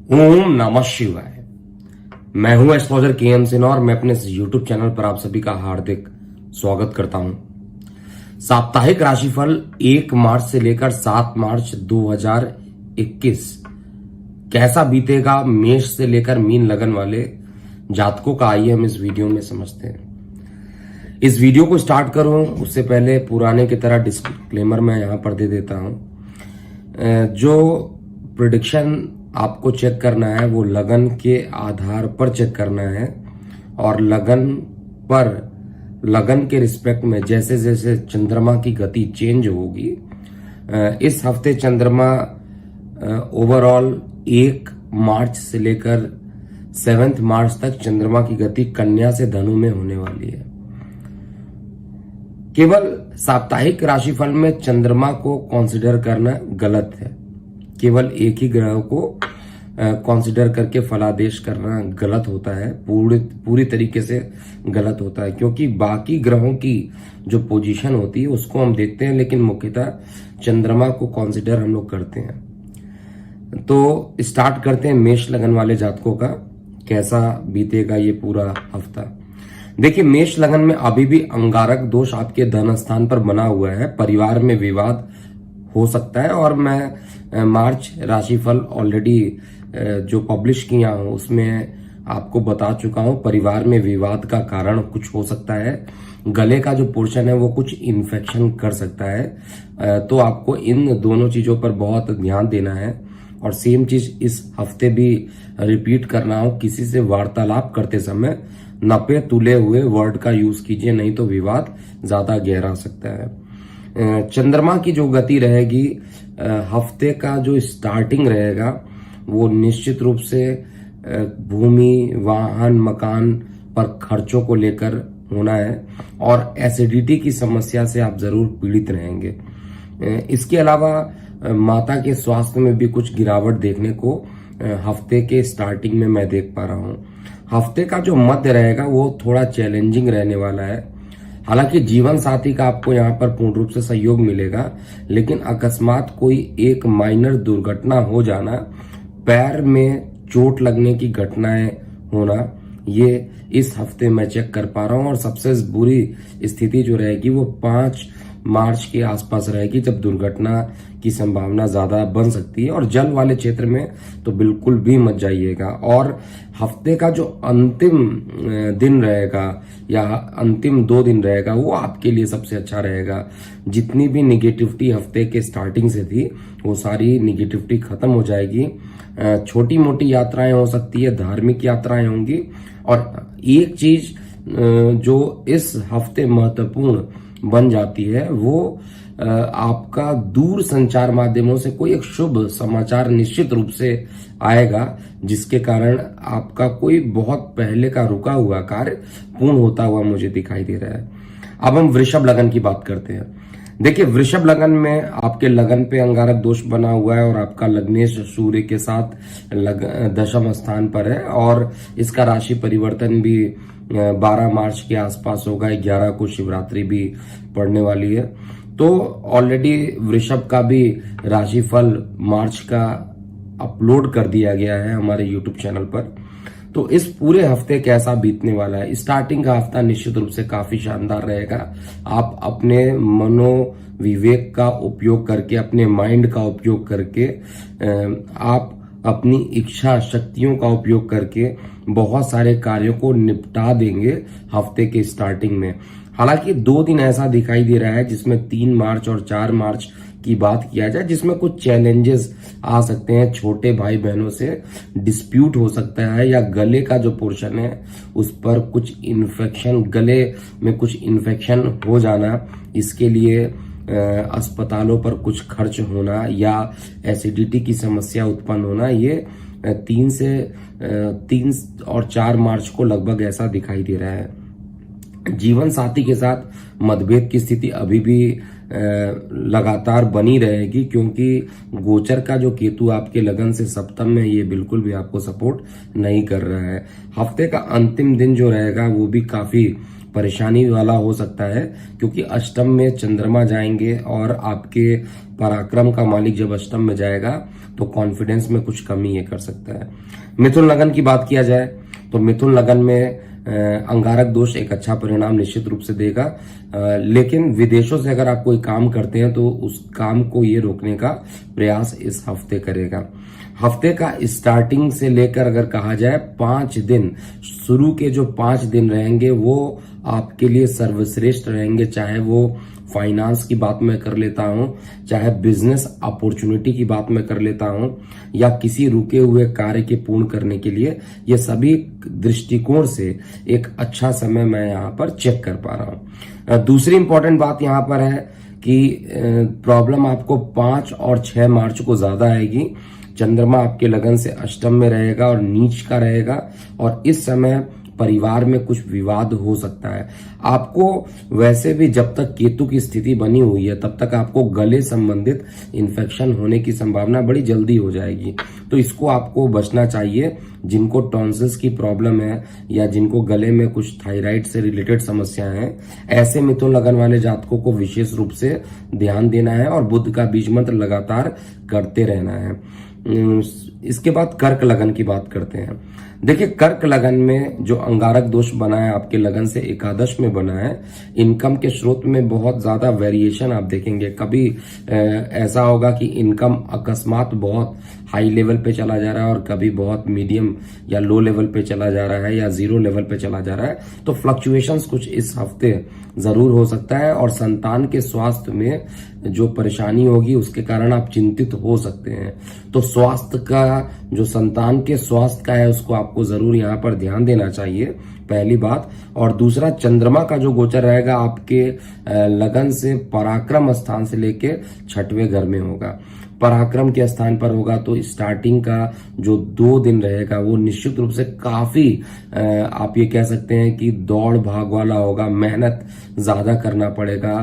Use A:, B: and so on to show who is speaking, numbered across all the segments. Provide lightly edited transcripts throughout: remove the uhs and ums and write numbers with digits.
A: ओम नमः शिवाय। मैं हूं एस्ट्रोलॉजर के सिन्हा और मैं अपने इस यूट्यूब चैनल पर आप सभी का हार्दिक स्वागत करता हूं। साप्ताहिक राशिफल 1 मार्च से लेकर 7 मार्च 2021 कैसा बीतेगा मेष से लेकर मीन लगन वाले जातकों का, आइए हम इस वीडियो में समझते हैं। इस वीडियो को स्टार्ट करूं उससे पहले पुराने की तरह डिस्क्लेमर मैं यहां पर दे देता हूं। जो प्रेडिक्शन आपको चेक करना है वो लगन के आधार पर चेक करना है और लगन के रिस्पेक्ट में जैसे जैसे चंद्रमा की गति चेंज होगी, इस हफ्ते चंद्रमा ओवरऑल 1 मार्च से लेकर 7 मार्च तक चंद्रमा की गति कन्या से धनु में होने वाली है। केवल साप्ताहिक राशिफल में चंद्रमा को कंसीडर करना गलत है। केवल एक ही ग्रह को कंसीडर करके फलादेश करना गलत होता है, पूरी तरीके से गलत होता है, क्योंकि बाकी ग्रहों की जो पोजीशन होती है उसको हम देखते हैं, लेकिन मुख्यतः चंद्रमा को कंसीडर हम लोग करते हैं। तो स्टार्ट करते हैं मेष लगन वाले जातकों का कैसा बीतेगा ये पूरा हफ्ता। देखिए, मेष लगन में अभी भी अंगारक दोष आपके धन स्थान पर बना हुआ है। परिवार में विवाद हो सकता है और मैं मार्च राशिफल ऑलरेडी जो पब्लिश किया हूं उसमें आपको बता चुका हूं। परिवार में विवाद का कारण कुछ हो सकता है, गले का जो पोर्शन है वो कुछ इन्फेक्शन कर सकता है, तो आपको इन दोनों चीजों पर बहुत ध्यान देना है। और सेम चीज इस हफ्ते भी रिपीट करना हो, किसी से वार्तालाप करते समय नपे तुले हुए वर्ड का यूज कीजिए, नहीं तो विवाद ज्यादा गहरा सकता है। चंद्रमा की जो गति रहेगी, हफ्ते का जो स्टार्टिंग रहेगा वो निश्चित रूप से भूमि, वाहन, मकान पर खर्चों को लेकर होना है और एसिडिटी की समस्या से आप जरूर पीड़ित रहेंगे। इसके अलावा माता के स्वास्थ्य में भी कुछ गिरावट देखने को हफ्ते के स्टार्टिंग में मैं देख पा रहा हूं। हफ्ते का जो मध्य रहेगा वो थोड़ा चैलेंजिंग रहने वाला है। हालांकि जीवन साथी का आपको यहाँ पर पूर्ण रूप से सहयोग मिलेगा, लेकिन अकस्मात कोई एक माइनर दुर्घटना हो जाना, पैर में चोट लगने की घटनाएं होना, ये इस हफ्ते मैं चेक कर पा रहा हूं। और सबसे बुरी स्थिति जो रहेगी वो 5 मार्च के आसपास रहेगी, जब दुर्घटना की संभावना ज्यादा बन सकती है। और जल वाले क्षेत्र में तो बिल्कुल भी मत जाइएगा। और हफ्ते का जो अंतिम दिन रहेगा या अंतिम 2 दिन रहेगा वो आपके लिए सबसे अच्छा रहेगा। जितनी भी निगेटिविटी हफ्ते के स्टार्टिंग से थी वो सारी निगेटिविटी खत्म हो जाएगी। छोटी मोटी यात्राएं हो सकती है, धार्मिक यात्राएं होंगी। और एक चीज जो इस हफ्ते महत्वपूर्ण बन जाती है वो आपका दूर संचार माध्यमों से कोई एक शुभ समाचार निश्चित रूप से आएगा, जिसके कारण आपका कोई बहुत पहले का रुका हुआ कार्य पूर्ण होता हुआ मुझे दिखाई दे रहा है। अब हम वृषभ लगन की बात करते हैं। देखिए, वृषभ लगन में आपके लगन पे अंगारक दोष बना हुआ है और आपका लग्नेश सूर्य के साथ दशम स्थान पर है और इसका राशि परिवर्तन भी 12 मार्च के आसपास होगा। 11 को शिवरात्रि भी पड़ने वाली है। तो ऑलरेडी वृषभ का भी राशिफल मार्च का अपलोड कर दिया गया है हमारे यूट्यूब चैनल पर। तो इस पूरे हफ्ते कैसा बीतने वाला है? स्टार्टिंग का हफ्ता निश्चित रूप से काफी शानदार रहेगा। आप अपने मनोविवेक का उपयोग करके, अपने माइंड का उपयोग करके, आप अपनी इच्छा शक्तियों का उपयोग करके बहुत सारे कार्यों को निपटा देंगे हफ्ते के स्टार्टिंग में। हालांकि 2 दिन ऐसा दिखाई दे रहा है जिसमें 3 मार्च और 4 मार्च की बात किया जाए, जिसमें कुछ चैलेंजेस आ सकते हैं। छोटे भाई बहनों से डिस्प्यूट हो सकता है या गले का जो पोर्शन है उस पर कुछ इन्फेक्शन, गले में कुछ इन्फेक्शन हो जाना, इसके लिए अस्पतालों पर कुछ खर्च होना या एसिडिटी की समस्या उत्पन्न होना, ये 3 और 4 मार्च को लगभग ऐसा दिखाई दे रहा है। जीवन साथी के साथ मतभेद की स्थिति अभी भी लगातार बनी रहेगी, क्योंकि गोचर का जो केतु आपके लगन से सप्तम में, ये बिल्कुल भी आपको सपोर्ट नहीं कर रहा है। हफ्ते का अंतिम दिन जो रहेगा वो भी काफी परेशानी वाला हो सकता है, क्योंकि अष्टम में चंद्रमा जाएंगे और आपके पराक्रम का मालिक जब अष्टम में जाएगा तो कॉन्फिडेंस में कुछ कमी ये कर सकता है। मिथुन लगन की बात किया जाए तो मिथुन लगन में अंगारक दोष एक अच्छा परिणाम निश्चित रूप से देगा, लेकिन विदेशों से अगर आप कोई काम करते हैं तो उस काम को ये रोकने का प्रयास इस हफ्ते करेगा। हफ्ते का स्टार्टिंग से लेकर अगर कहा जाए 5 दिन, शुरू के जो 5 दिन रहेंगे वो आपके लिए सर्वश्रेष्ठ रहेंगे, चाहे वो फाइनेंस की बात मैं कर लेता हूं, चाहे बिजनेस अपॉर्चुनिटी की बात मैं कर लेता हूं, या किसी रुके हुए कार्य के पूर्ण करने के लिए, ये सभी दृष्टिकोण से एक अच्छा समय मैं यहां पर चेक कर पा रहा हूं। दूसरी इंपॉर्टेंट बात यहां पर है कि प्रॉब्लम आपको 5 और 6 मार्च को ज्यादा आएगी। चंद्रमा आपके लगन से अष्टम में रहेगा और नीच का रहेगा, और इस समय परिवार में कुछ विवाद हो सकता है। आपको वैसे भी जब तक केतु की स्थिति बनी हुई है तब तक आपको गले संबंधित इन्फेक्शन होने की संभावना बड़ी जल्दी हो जाएगी, तो इसको आपको बचना चाहिए। जिनको टॉन्सिल्स की प्रॉब्लम है या जिनको गले में कुछ थायराइड से रिलेटेड समस्या है, ऐसे मिथुन लगन वाले जातकों को विशेष रूप से ध्यान देना है और बुध का बीज मंत्र लगातार करते रहना है। इसके बाद कर्क लगन की बात करते हैं। देखिए, कर्क लगन में जो अंगारक दोष बना है आपके लगन से एकादश में बना है, इनकम के स्रोत में बहुत ज्यादा वेरिएशन आप देखेंगे। कभी ऐसा होगा कि इनकम अकस्मात बहुत हाई लेवल पे चला जा रहा है और कभी बहुत मीडियम या लो लेवल पे चला जा रहा है या जीरो लेवल पे चला जा रहा है, तो फ्लक्चुएशंस कुछ इस हफ्ते जरूर हो सकता है। और संतान के स्वास्थ्य में जो परेशानी होगी उसके कारण आप चिंतित हो सकते हैं। तो स्वास्थ्य का, जो संतान के स्वास्थ्य का है, उसको आपको जरूर यहाँ पर ध्यान देना चाहिए, पहली बात। और दूसरा, चंद्रमा का जो गोचर रहेगा आपके लगन से पराक्रम स्थान से लेके 6वें घर में होगा। पराक्रम के स्थान पर होगा तो स्टार्टिंग का जो 2 दिन रहेगा वो निश्चित रूप से काफी आप ये कह सकते हैं कि दौड़ भाग वाला होगा, मेहनत ज्यादा करना पड़ेगा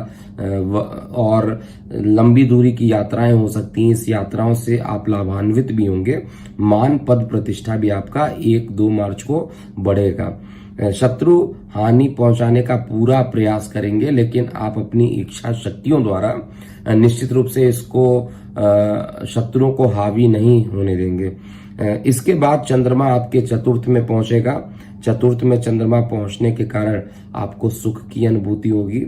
A: और लंबी दूरी की यात्राएं हो सकती हैं। इस यात्राओं से आप लाभान्वित भी होंगे। मान पद प्रतिष्ठा भी आपका 1-2 मार्च को बढ़ेगा। शत्रु हानि पहुंचाने का पूरा प्रयास करेंगे, लेकिन आप अपनी इच्छा शक्तियों द्वारा निश्चित रूप से इसको शत्रुओं को हावी नहीं होने देंगे। इसके बाद चंद्रमा आपके चतुर्थ में पहुंचेगा। चतुर्थ में चंद्रमा पहुंचने के कारण आपको सुख की अनुभूति होगी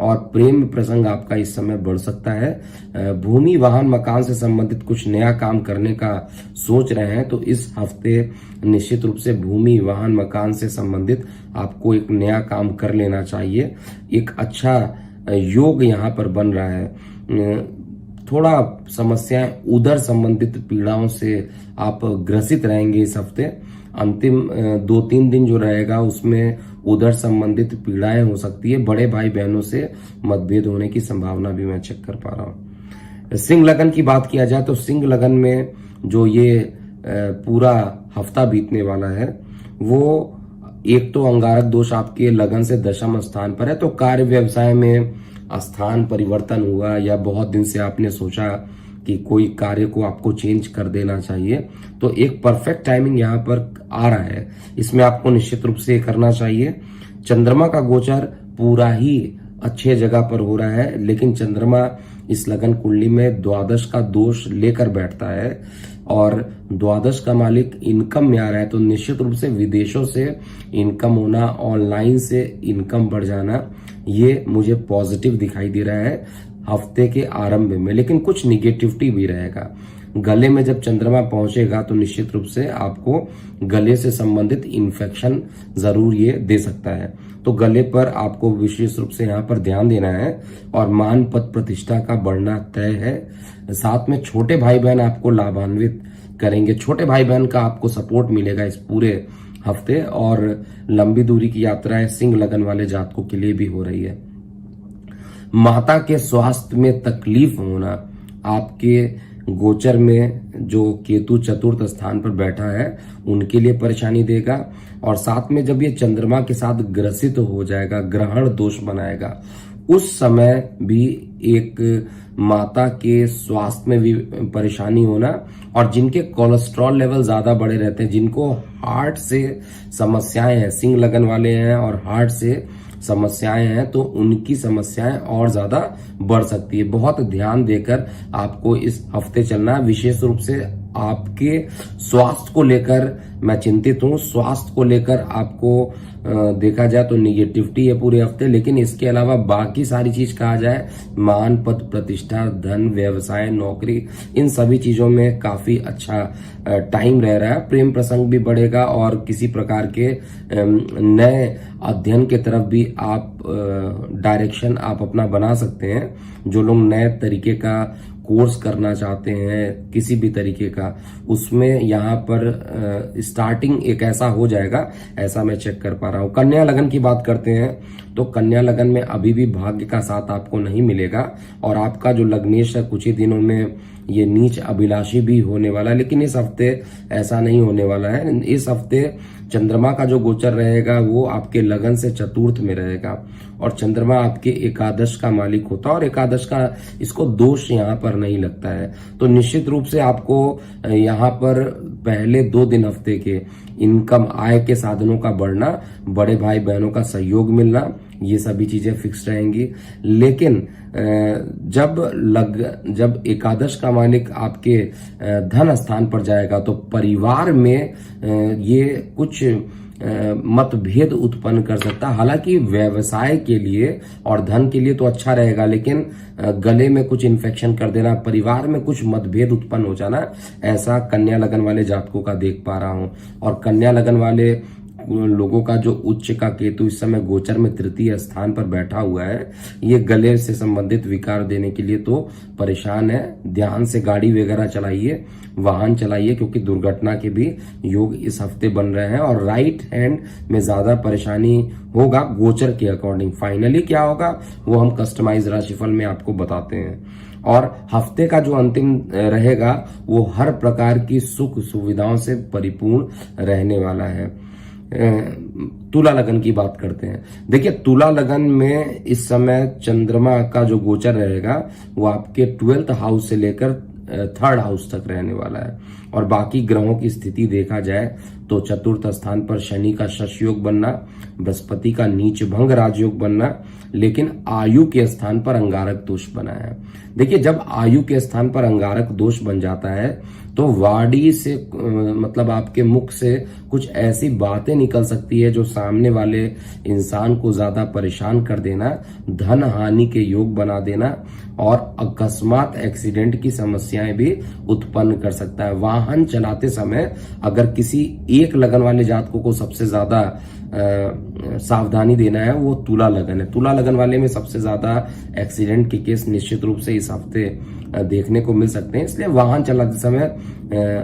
A: और प्रेम प्रसंग आपका इस समय बढ़ सकता है। भूमि वाहन मकान से संबंधित कुछ नया काम करने का सोच रहे हैं तो इस हफ्ते निश्चित रूप से भूमि वाहन मकान से संबंधित आपको एक नया काम कर लेना चाहिए। एक अच्छा योग यहाँ पर बन रहा है। थोड़ा समस्याएं उदर संबंधित पीड़ाओं से आप ग्रसित रहेंगे इस हफ्ते। अंतिम 2-3 दिन जो रहेगा उसमें उदर संबंधित पीड़ाएं हो सकती है। बड़े भाई बहनों से मतभेद होने की संभावना भी मैं चेक कर पा रहा हूं। सिंह लगन की बात किया जाए तो सिंह लगन में जो ये पूरा हफ्ता बीतने वाला है, वो एक तो अंगारक दोष आपके लगन से दशम स्थान पर है, तो कार्य व्यवसाय में स्थान परिवर्तन हुआ या बहुत दिन से आपने सोचा कि कोई कार्य को आपको चेंज कर देना चाहिए, तो एक परफेक्ट टाइमिंग यहाँ पर आ रहा है। इसमें आपको निश्चित रूप से करना चाहिए। चंद्रमा का गोचर पूरा ही अच्छे जगह पर हो रहा है, लेकिन चंद्रमा इस लगन कुंडली में द्वादश का दोष लेकर बैठता है और द्वादश का मालिक इनकम में आ रहा है, तो निश्चित रूप से विदेशों से इनकम होना, ऑनलाइन से इनकम बढ़ जाना, ये मुझे पॉजिटिव दिखाई दे रहा है हफ्ते के आरंभ में। लेकिन कुछ निगेटिविटी भी रहेगा। गले में जब चंद्रमा पहुंचेगा तो निश्चित रूप से आपको गले से संबंधित इन्फेक्शन जरूर ये दे सकता है, तो गले पर आपको विशेष रूप से यहाँ पर ध्यान देना है। और मान पद प्रतिष्ठा का बढ़ना तय है। साथ में छोटे भाई बहन आपको लाभान्वित करेंगे। छोटे भाई बहन का आपको सपोर्ट मिलेगा इस पूरे हफ्ते। और लंबी दूरी की यात्राएं सिंह लगन वाले जातकों के लिए भी हो रही है। माता के स्वास्थ्य में तकलीफ होना आपके गोचर में जो केतु चतुर्थ स्थान पर बैठा है उनके लिए परेशानी देगा। और साथ में जब ये चंद्रमा के साथ ग्रसित हो जाएगा, ग्रहण दोष बनाएगा, उस समय भी एक माता के स्वास्थ्य में भी परेशानी होना। और जिनके कोलेस्ट्रॉल लेवल ज्यादा बढ़े रहते हैं, जिनको हार्ट से समस्याएं हैं, सिंह लगन वाले हैं और हार्ट से समस्याएं हैं तो उनकी समस्याएं और ज्यादा बढ़ सकती है। बहुत ध्यान देकर आपको इस हफ्ते चलना है। विशेष रूप से आपके स्वास्थ्य को लेकर मैं चिंतित हूं। स्वास्थ्य को लेकर आपको देखा जाए तो निगेटिविटी है पूरे हफ्ते, लेकिन इसके अलावा बाकी सारी चीज कहा जाए, मान, पद, प्रतिष्ठा, धन, व्यवसाय, नौकरी, इन सभी चीजों में काफी अच्छा टाइम रह रहा है। प्रेम प्रसंग भी बढ़ेगा और किसी प्रकार के नए अध्ययन के तरफ भी आप डायरेक्शन आप अपना बना सकते हैं। जो लोग नए तरीके का कोर्स करना चाहते हैं किसी भी तरीके का, उसमें यहाँ पर स्टार्टिंग एक ऐसा हो जाएगा, ऐसा मैं चेक कर पा रहा हूं। कन्या लगन की बात करते हैं तो कन्या लगन में अभी भी भाग्य का साथ आपको नहीं मिलेगा और आपका जो लग्नेश है कुछ ही दिनों में ये नीच अभिलाषी भी होने वाला है, लेकिन इस हफ्ते ऐसा नहीं होने वाला है। इस हफ्ते चंद्रमा का जो गोचर रहेगा वो आपके लगन से चतुर्थ में रहेगा और चंद्रमा आपके एकादश का मालिक होता है और एकादश का इसको दोष यहाँ पर नहीं लगता है। तो निश्चित रूप से आपको यहाँ पर पहले 2 दिन हफ्ते के इनकम, आय के साधनों का बढ़ना, बड़े भाई बहनों का सहयोग मिलना, ये सभी चीजें फिक्स रहेंगी। लेकिन जब एकादश का मालिक आपके धन स्थान पर जाएगा तो परिवार में ये कुछ मतभेद उत्पन्न कर सकता है। हालांकि व्यवसाय के लिए और धन के लिए तो अच्छा रहेगा, लेकिन गले में कुछ इन्फेक्शन कर देना, परिवार में कुछ मतभेद उत्पन्न हो जाना, ऐसा कन्या लगन वाले जातकों का देख पा रहा हूं। और कन्या लगन वाले लोगों का जो उच्च का केतु इस समय गोचर में तृतीय स्थान पर बैठा हुआ है, ये गले से संबंधित विकार देने के लिए तो परेशान है। ध्यान से गाड़ी वगैरह चलाइए, वाहन चलाइए, क्योंकि दुर्घटना के भी योग इस हफ्ते बन रहे हैं और राइट हैंड में ज्यादा परेशानी होगा गोचर के अकॉर्डिंग। फाइनली क्या होगा वो हम कस्टमाइज राशिफल में आपको बताते हैं। और हफ्ते का जो अंतिम रहेगा वो हर प्रकार की सुख सुविधाओं से परिपूर्ण रहने वाला है। तुला लगन की बात करते हैं। देखिए, तुला लगन में इस समय चंद्रमा का जो गोचर रहेगा वो आपके 12th हाउस से लेकर 3rd हाउस तक रहने वाला है और बाकी ग्रहों की स्थिति देखा जाए तो चतुर्थ स्थान पर शनि का शश योग बनना, बृहस्पति का नीच भंग राजयोग बनना, लेकिन आयु के स्थान पर अंगारक दोष बना है। देखिए, जब आयु के स्थान पर अंगारक दोष बन जाता है तो वाणी से मतलब आपके मुख से कुछ ऐसी बातें निकल सकती है जो सामने वाले इंसान को ज्यादा परेशान कर देना, धन हानि के योग बना देना और अकस्मात एक्सीडेंट की समस्याएं भी उत्पन्न कर सकता है। वाहन चलाते समय अगर किसी एक लगन वाले जातकों को सबसे ज्यादा सावधानी देना है वो तुला लगन है। तुला लगन वाले में सबसे ज्यादा एक्सीडेंट के केस निश्चित रूप से इस हफ्ते देखने को मिल सकते हैं, इसलिए वाहन चलाते समय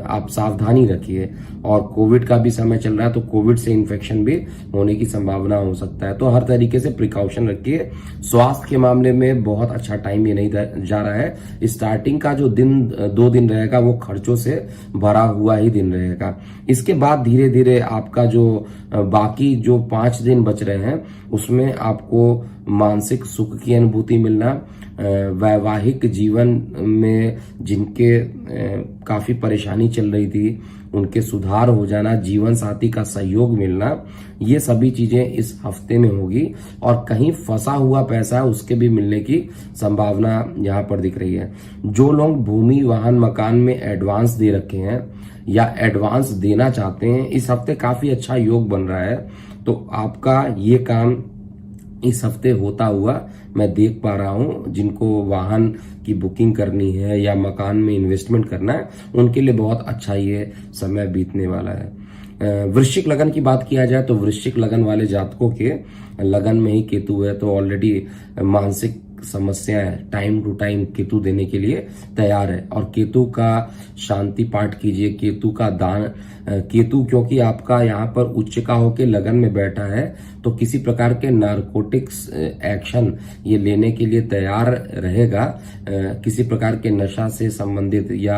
A: आप सावधानी रखिए। और कोविड का भी समय चल रहा है तो कोविड से इन्फेक्शन भी होने की संभावना हो सकता है, तो हर तरीके से प्रिकॉशन रखिए। स्वास्थ्य के मामले में बहुत अच्छा टाइम ये नहीं जा रहा है। स्टार्टिंग का जो 2 दिन रहेगा वो खर्चों से भरा हुआ ही दिन रहेगा। इसके बाद धीरे धीरे आपका जो बाकी जो 5 दिन बच रहे हैं उसमें आपको मानसिक सुख की अनुभूति मिलना, वैवाहिक जीवन में जिनके काफी परेशानी चल रही थी उनके सुधार हो जाना, जीवन साथी का सहयोग मिलना, ये सभी चीजें इस हफ्ते में होगी। और कहीं फंसा हुआ पैसा उसके भी मिलने की संभावना यहाँ पर दिख रही है। जो लोग भूमि, वाहन, मकान में एडवांस दे रखे हैं या एडवांस देना चाहते हैं, इस हफ्ते काफी अच्छा योग बन रहा है, तो आपका ये काम इस हफ्ते होता हुआ मैं देख पा रहा हूं। जिनको वाहन की बुकिंग करनी है या मकान में इन्वेस्टमेंट करना है उनके लिए बहुत अच्छा ये समय बीतने वाला है। वृश्चिक लगन की बात किया जाए तो वृश्चिक लगन वाले जातकों के लगन में ही केतु है, तो ऑलरेडी मानसिक समस्याएं टाइम टू टाइम केतु देने के लिए तैयार है। और केतु का शांति पाठ कीजिए, केतु का दान, केतु क्योंकि आपका यहाँ पर उच्च का होके लगन में बैठा है तो किसी प्रकार के नारकोटिक्स एक्शन ये लेने के लिए तैयार रहेगा। किसी प्रकार के नशा से संबंधित या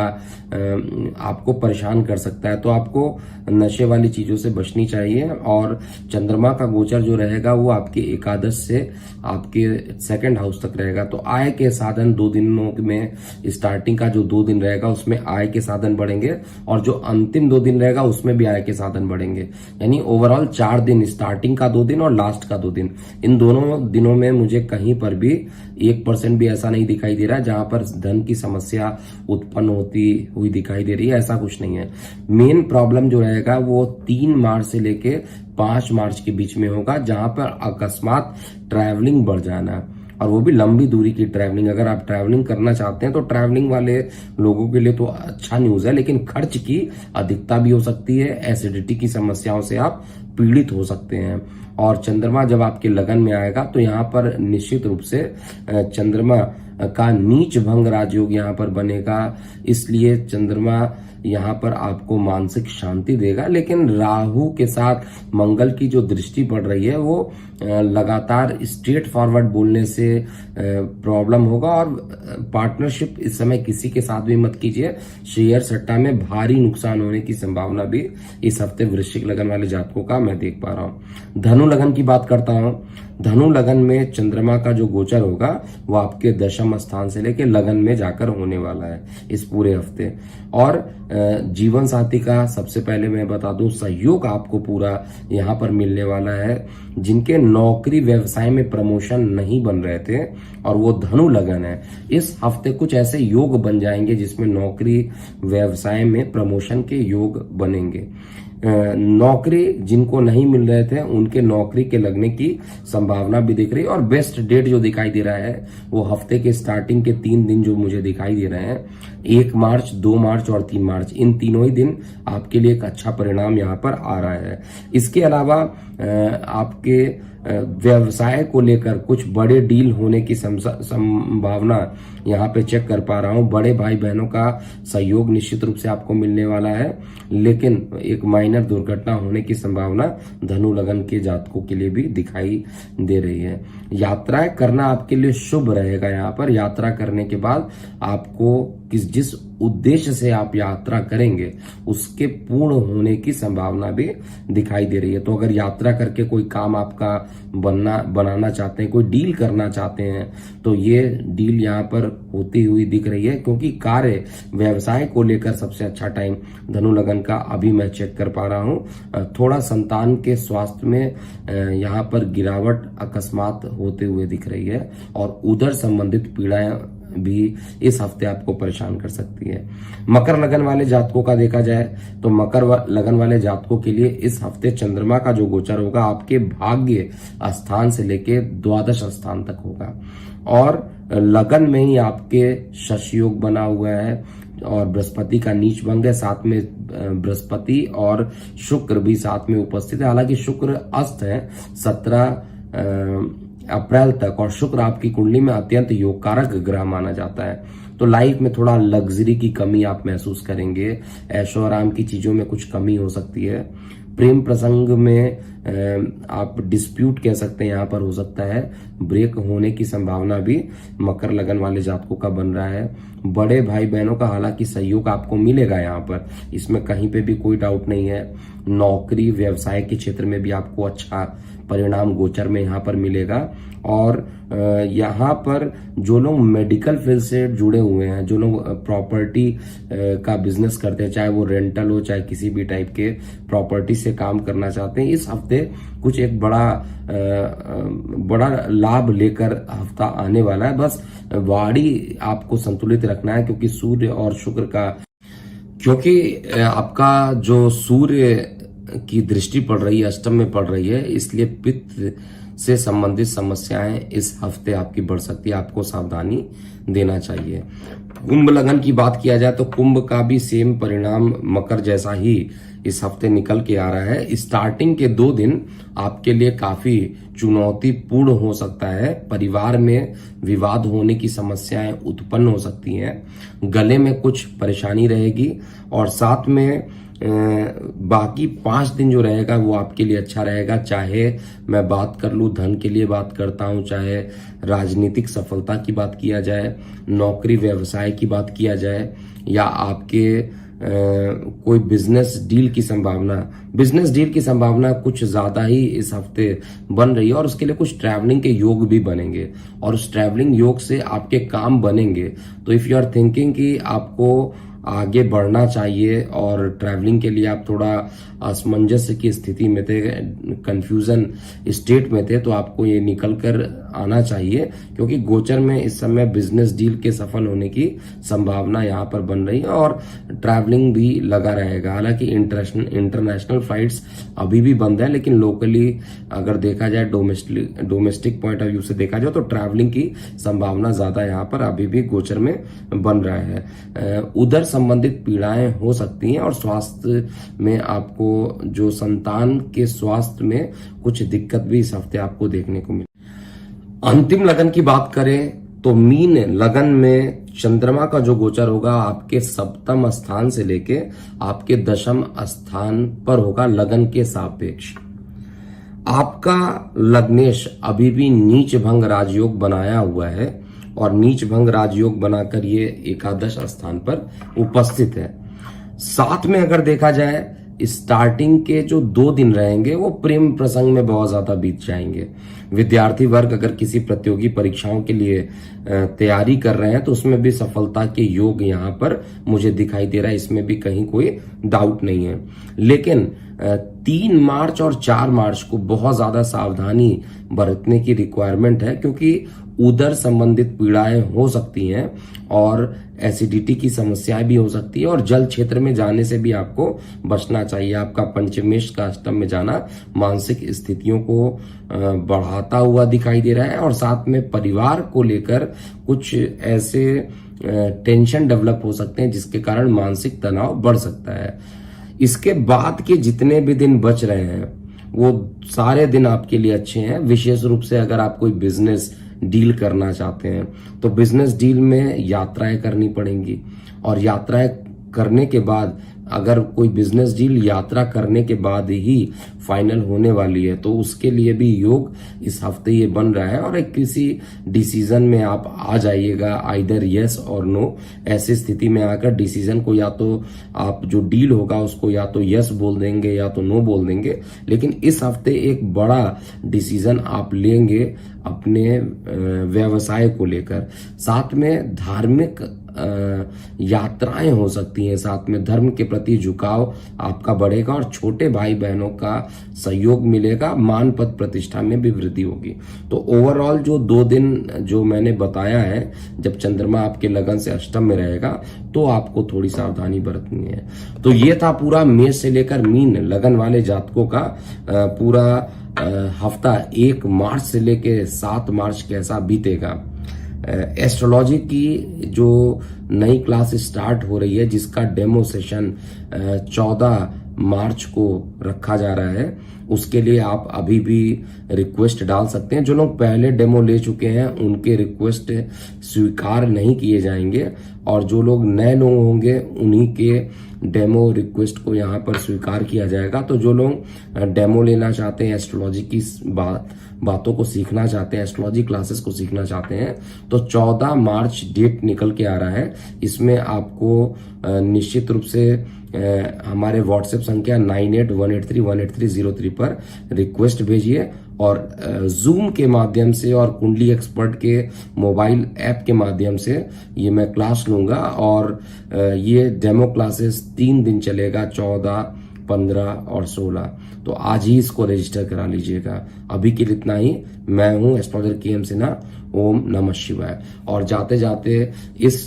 A: आपको परेशान कर सकता है, तो आपको नशे वाली चीजों से बचनी चाहिए। और चंद्रमा का गोचर जो रहेगा वो आपके एकादश से आपके 2nd हाउस तक तक रहेगा। तो आय के साधन 2 दिनों में, स्टार्टिंग का जो 2 दिन रहेगा उसमें आय के साधन बढ़ेंगे और जो अंतिम 2 दिन रहेगा उसमें भी आय के साधन बढ़ेंगे। यानी ओवरऑल 4 दिन, स्टार्टिंग का 2 दिन और लास्ट का 2 दिन, इन दोनों दिनों में मुझे कहीं पर भी 1% भी ऐसा नहीं दिखाई दे रहा है जहां पर धन की समस्या उत्पन्न होती हुई दिखाई दे रही है। ऐसा कुछ नहीं है। मेन प्रॉब्लम जो रहेगा वो 3 मार्च से लेके 5 मार्च के बीच में होगा, जहां पर अकस्मात ट्रैवलिंग बढ़ जाना, और वो भी लंबी दूरी की ट्रैवलिंग। अगर आप ट्रैवलिंग करना चाहते हैं तो ट्रैवलिंग वाले लोगों के लिए तो अच्छा न्यूज है, लेकिन खर्च की अधिकता भी हो सकती है। एसिडिटी की समस्याओं से आप पीड़ित हो सकते हैं। और चंद्रमा जब आपके लगन में आएगा तो यहाँ पर निश्चित रूप से चंद्रमा का नीच भंग राजयोग यहाँ पर बनेगा, इसलिए चंद्रमा यहाँ पर आपको मानसिक शांति देगा। लेकिन राहु के साथ मंगल की जो दृष्टि पड़ रही है वो लगातार स्ट्रेट फॉरवर्ड बोलने से प्रॉब्लम होगा। और पार्टनरशिप इस समय किसी के साथ भी मत कीजिए। शेयर सट्टा में भारी नुकसान होने की संभावना भी इस हफ्ते वृश्चिक लगन वाले जातकों का मैं देख पा रहा हूं। धनु लगन की बात करता हूं। धनु लगन में चंद्रमा का जो गोचर होगा वो आपके दशम स्थान से लेके लगन में जाकर होने वाला है इस पूरे हफ्ते। और जीवन साथी का सबसे पहले मैं बता दूं, सहयोग आपको पूरा यहाँ पर मिलने वाला है। जिनके नौकरी व्यवसाय में प्रमोशन नहीं बन रहे थे और वो धनु लगन है, इस हफ्ते कुछ ऐसे योग बन जाएंगे जिसमें नौकरी व्यवसाय में प्रमोशन के योग बनेंगे। नौकरी जिनको नहीं मिल रहे थे उनके नौकरी के लगने की संभावना भी दिख रही है। और बेस्ट डेट जो दिखाई दे रहा है वो हफ्ते के स्टार्टिंग के 3 दिन जो मुझे दिखाई दे रहे हैं, 1 मार्च, 2 मार्च और 3 मार्च, इन तीनों ही दिन आपके लिए एक अच्छा परिणाम यहाँ पर आ रहा है। इसके अलावा आपके व्यवसाय को लेकर कुछ बड़े डील होने की संभावना यहाँ पे चेक कर पा रहा हूँ। बड़े भाई बहनों का सहयोग निश्चित रूप से आपको मिलने वाला है, लेकिन एक माइनर दुर्घटना होने की संभावना धनु लगन के जातकों के लिए भी दिखाई दे रही है। यात्राएं करना आपके लिए शुभ रहेगा। यहाँ पर यात्रा करने के बाद आपको जिस उद्देश्य से आप यात्रा करेंगे उसके पूर्ण होने की संभावना भी दिखाई दे रही है। तो अगर यात्रा करके कोई काम आपका बनाना चाहते हैं, कोई डील करना चाहते हैं, तो ये डील यहाँ पर होती हुई दिख रही है। क्योंकि कार्य व्यवसाय को लेकर सबसे अच्छा टाइम धनु लगन का अभी मैं चेक कर पा रहा हूँ। थोड़ा संतान के स्वास्थ्य में यहाँ पर गिरावट अकस्मात होते हुए दिख रही है और उदर संबंधित पीड़ाएं भी इस हफ्ते आपको परेशान कर सकती है। मकर लगन वाले जातकों का देखा जाए तो मकर लगन वाले जातकों के लिए इस हफ्ते चंद्रमा का जो गोचर होगा आपके भाग्य स्थान से लेके द्वादश स्थान तक होगा और लगन में ही आपके शशि योग बना हुआ है और बृहस्पति का नीच भंग है। साथ में बृहस्पति और शुक्र भी साथ में उपस्थित है। हालांकि शुक्र अस्त है 17 अप्रैल तक और शुक्र आपकी कुंडली में अत्यंत योगकारक ग्रह माना जाता है। तो लाइफ में थोड़ा लग्जरी की कमी आप महसूस करेंगे। ऐशो आराम की चीजों में कुछ कमी हो सकती है। प्रेम प्रसंग में आप डिस्प्यूट कह सकते हैं यहाँ पर हो सकता है। ब्रेक होने की संभावना भी मकर लगन वाले जातकों का बन रहा है। बड़े भाई बहनों का हालांकि सहयोग आपको मिलेगा यहाँ पर, इसमें कहीं पे भी कोई डाउट नहीं है। नौकरी व्यवसाय के क्षेत्र में भी आपको अच्छा परिणाम गोचर में यहाँ पर मिलेगा। और यहाँ पर जो लोग मेडिकल फील्ड से जुड़े हुए हैं, जो लोग प्रॉपर्टी का बिजनेस करते हैं, चाहे वो रेंटल हो चाहे किसी भी टाइप के प्रॉपर्टी से काम करना चाहते हैं, इस हफ्ते कुछ एक बड़ा लाभ लेकर हफ्ता आने वाला है। बस वाणी आपको संतुलित रखना है क्योंकि सूर्य और शुक्र का, क्योंकि आपका जो सूर्य की दृष्टि पड़ रही है, अष्टम में पड़ रही है, इसलिए पित्त से संबंधित समस्याएं इस हफ्ते आपकी बढ़ सकती है। आपको सावधानी देना चाहिए। कुंभ लगन की बात किया जाए तो कुंभ का भी सेम परिणाम मकर जैसा ही इस हफ्ते निकल के आ रहा है। स्टार्टिंग के 2 दिन आपके लिए काफी चुनौतीपूर्ण हो सकता है। परिवार में विवाद होने की समस्याएं उत्पन्न हो सकती हैं। गले में कुछ परेशानी रहेगी और साथ में बाकी 5 दिन जो रहेगा वो आपके लिए अच्छा रहेगा। चाहे मैं बात कर लूं धन के लिए बात करता हूं, चाहे राजनीतिक सफलता की बात किया जाए, नौकरी व्यवसाय की बात किया जाए या आपके कोई बिजनेस डील की संभावना कुछ ज्यादा ही इस हफ्ते बन रही है और उसके लिए कुछ ट्रैवलिंग के योग भी बनेंगे और उस ट्रैवलिंग योग से आपके काम बनेंगे। तो इफ यू आर थिंकिंग कि आपको आगे बढ़ना चाहिए और ट्रैवलिंग के लिए आप थोड़ा असमंजस की स्थिति में थे, कंफ्यूजन स्टेट में थे, तो आपको ये निकल कर आना चाहिए क्योंकि गोचर में इस समय बिजनेस डील के सफल होने की संभावना यहाँ पर बन रही है और ट्रैवलिंग भी लगा रहेगा। हालांकि इंटरनेशनल फ्लाइट्स अभी भी बंद है, लेकिन लोकली अगर देखा जाए डोमेस्टिक पॉइंट ऑफ व्यू से देखा जाए तो ट्रैवलिंग की संभावना ज्यादा यहाँ पर अभी भी गोचर में बन रहा है। उधर संबंधित पीड़ाएं हो सकती हैं और स्वास्थ्य में आपको जो संतान के स्वास्थ्य में कुछ दिक्कत भी इस हफ्ते आपको देखने को मिले। अंतिम लगन की बात करें तो मीन लगन में चंद्रमा का जो गोचर होगा आपके सप्तम स्थान से लेके आपके दशम स्थान पर होगा लगन के सापेक्ष। आपका लग्नेश अभी भी नीच भंग राजयोग बनाया हुआ है और नीच भंग राजयोग बनाकर ये एकादश स्थान पर उपस्थित है। साथ में अगर देखा जाए स्टार्टिंग के जो 2 दिन रहेंगे वो प्रेम प्रसंग में बहुत ज्यादा बीत जाएंगे। विद्यार्थी वर्ग अगर किसी प्रतियोगी परीक्षाओं के लिए तैयारी कर रहे हैं तो उसमें भी सफलता के योग यहाँ पर मुझे दिखाई दे रहा है, इसमें भी कहीं कोई डाउट नहीं है। लेकिन 3 मार्च और 4 मार्च को बहुत ज्यादा सावधानी बरतने की रिक्वायरमेंट है क्योंकि उदर संबंधित पीड़ाएं हो सकती हैं और एसिडिटी की समस्याएं भी हो सकती है और जल क्षेत्र में जाने से भी आपको बचना चाहिए। आपका पंचमेश का अष्टम में जाना मानसिक स्थितियों को बढ़ाता हुआ दिखाई दे रहा है और साथ में परिवार को लेकर कुछ ऐसे टेंशन डेवलप हो सकते हैं जिसके कारण मानसिक तनाव बढ़ सकता है। इसके बाद के जितने भी दिन बच रहे हैं वो सारे दिन आपके लिए अच्छे हैं। विशेष रूप से अगर आप कोई बिजनेस डील करना चाहते हैं तो बिजनेस डील में यात्राएं करनी पड़ेंगी और यात्राएं करने के बाद अगर कोई बिजनेस डील यात्रा करने के बाद ही फाइनल होने वाली है तो उसके लिए भी योग इस हफ्ते ये बन रहा है और एक किसी डिसीजन में आप आ जाइएगा, आइदर यस और नो। ऐसी स्थिति में आकर डिसीजन को या तो आप जो डील होगा उसको या तो यस बोल देंगे या तो नो बोल देंगे, लेकिन इस हफ्ते एक बड़ा डिसीजन आप लेंगे अपने व्यवसाय को लेकर। साथ में धार्मिक यात्राएं हो सकती हैं, साथ में धर्म के प्रति झुकाव आपका बढ़ेगा और छोटे भाई बहनों का सहयोग मिलेगा, मान पद प्रतिष्ठा में भी वृद्धि होगी। तो ओवरऑल जो 2 दिन जो मैंने बताया है, जब चंद्रमा आपके लगन से अष्टम में रहेगा तो आपको थोड़ी सावधानी बरतनी है। तो ये था पूरा मेष से लेकर मीन लगन वाले जातकों का पूरा हफ्ता 1 मार्च से लेकर 7 मार्च कैसा बीतेगा। एस्ट्रोलॉजी की जो नई क्लास स्टार्ट हो रही है जिसका डेमो सेशन 14 मार्च को रखा जा रहा है, उसके लिए आप अभी भी रिक्वेस्ट डाल सकते हैं। जो लोग पहले डेमो ले चुके हैं उनके रिक्वेस्ट स्वीकार नहीं किए जाएंगे और जो लोग नए लोग होंगे उन्हीं के डेमो रिक्वेस्ट को यहाँ पर स्वीकार किया जाएगा। तो जो लोग डेमो लेना चाहते हैं, एस्ट्रोलॉजी की बातों को सीखना चाहते हैं, एस्ट्रोलॉजी क्लासेस को सीखना चाहते हैं, तो 14 मार्च डेट निकल के आ रहा है। इसमें आपको निश्चित रूप से हमारे व्हाट्सएप संख्या 9818318303 पर रिक्वेस्ट भेजिए और जूम के माध्यम से और कुंडली एक्सपर्ट के मोबाइल ऐप के माध्यम से ये मैं क्लास लूंगा और ये डेमो क्लासेस 3 दिन चलेगा, 14, 15 और 16। तो आज ही इसको रजिस्टर करा लीजिएगा। अभी के लिए इतना ही। मैं हूं एस्ट्रोलॉजर के एम सिन्हा। ओम नमः शिवाय। और जाते जाते इस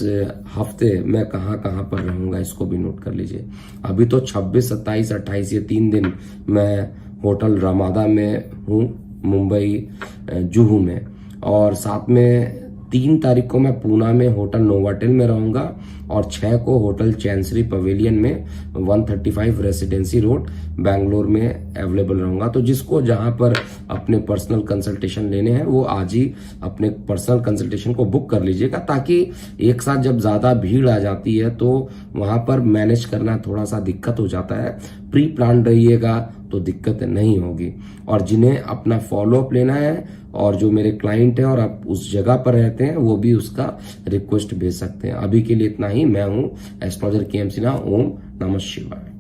A: हफ्ते मैं कहां कहां पर रहूंगा इसको भी नोट कर लीजिए। अभी तो 26, 27, 28 ये 3 दिन मैं होटल रमादा में हूं, मुंबई जुहू में, और साथ में 3 तारीख को मैं पूना में होटल नोवाटेल में रहूंगा और 6 को होटल चैंसरी पवेलियन में 135 रेसिडेंसी रोड बैंगलोर में अवेलेबल रहूंगा। तो जिसको जहां पर अपने पर्सनल कंसल्टेशन लेने हैं वो आज ही अपने पर्सनल कंसल्टेशन को बुक कर लीजिएगा, ताकि एक साथ जब ज्यादा भीड़ आ जाती है तो वहां पर मैनेज करना थोड़ा सा दिक्कत हो जाता है। प्री प्लान रहिएगा तो दिक्कत नहीं होगी। और जिन्हें अपना फॉलोअप लेना है और जो मेरे क्लाइंट हैं और आप उस जगह पर रहते हैं वो भी उसका रिक्वेस्ट भेज सकते हैं। अभी के लिए इतना ही। नहीं। मैं हूं एस्ट्रोलॉजर के एम सिन्हा। ओम नमः शिवाय।